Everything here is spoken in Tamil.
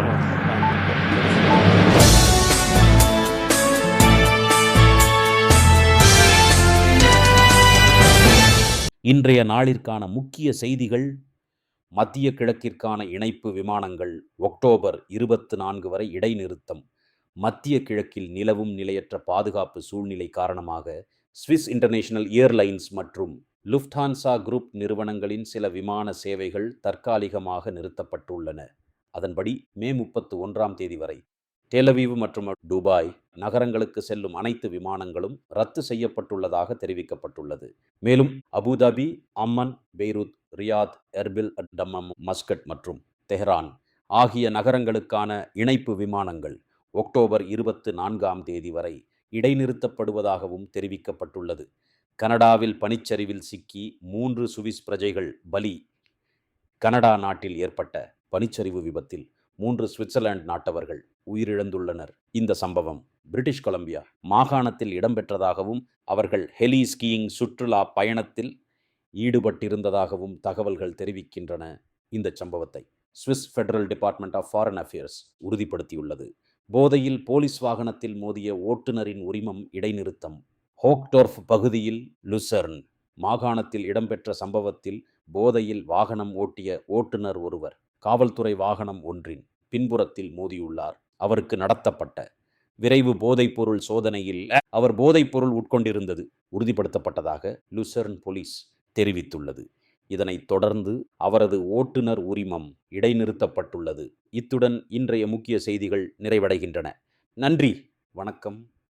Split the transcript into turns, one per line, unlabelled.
சொல்லுங்க.
இன்றைய நாளிற்கான முக்கிய செய்திகள். மத்திய கிழக்கிற்கான இணைப்பு விமானங்கள் அக்டோபர் 24 வரை இடைநிறுத்தம். மத்திய கிழக்கில் நிலவும் நிலையற்ற பாதுகாப்பு சூழ்நிலை காரணமாக ஸ்விஸ் இன்டர்நேஷனல் ஏர்லைன்ஸ் மற்றும் லுஃப்டான்சா குரூப் நிறுவனங்களின் சில விமான சேவைகள் தற்காலிகமாக நிறுத்தப்பட்டுள்ளன. அதன்படி மே 31ஆம் தேதி வரை டெலவீவ் மற்றும் துபாய் நகரங்களுக்கு செல்லும் அனைத்து விமானங்களும் ரத்து செய்யப்பட்டுள்ளதாக தெரிவிக்கப்பட்டுள்ளது. மேலும் அபுதாபி, அம்மன், பெய்ரூத், ரியாத், எர்பில், டம்மம், மஸ்கட் மற்றும் தெஹ்ரான் ஆகிய நகரங்களுக்கான இணைப்பு விமானங்கள் அக்டோபர் 24ஆம் தேதி வரை இடைநிறுத்தப்படுவதாகவும் தெரிவிக்கப்பட்டுள்ளது. கனடாவில் பனிச்சரிவில் சிக்கி 3 சுவிஸ் பிரஜைகள் பலி. கனடா நாட்டில் ஏற்பட்ட பனிச்சரிவு விபத்தில் 3 சுவிட்சர்லாந்து நாட்டவர்கள் உயிரிழந்துள்ளனர். இந்த சம்பவம் பிரிட்டிஷ் கொலம்பியா மாகாணத்தில் இடம்பெற்றதாகவும் அவர்கள் ஹெலி ஸ்கீயிங் சுற்றுலா பயணத்தில் ஈடுபட்டிருந்ததாகவும் தகவல்கள் தெரிவிக்கின்றன. இந்த சம்பவத்தை Swiss federal department of foreign affairs உறுதிப்படுத்தியுள்ளது. போதையில் போலீஸ் வாகனத்தில் மோதிய ஓட்டுநரின் உரிமம் இடைநிறுத்தம். ஹோக்டோர்ஃப் பகுதியில் லுசர்ன் மாகாணத்தில் இடம்பெற்ற சம்பவத்தில் போதையில் வாகனம் ஓட்டிய ஓட்டுநர் ஒருவர் காவல்துறை வாகனம் ஒன்றின் பின்புறத்தில் மோதியுள்ளார். அவருக்கு நடத்தப்பட்ட விரைவு போதைப்பொருள் சோதனையில் அவர் போதைப்பொருள் உட்கொண்டிருந்தது உறுதிப்படுத்தப்பட்டதாக லுசர்ன் போலீஸ் தெரிவித்துள்ளது. இதனைத் தொடர்ந்து அவரது ஓட்டுநர் உரிமம் இடைநிறுத்தப்பட்டுள்ளது. இத்துடன் இன்றைய முக்கிய செய்திகள் நிறைவடைகின்றன. நன்றி, வணக்கம்.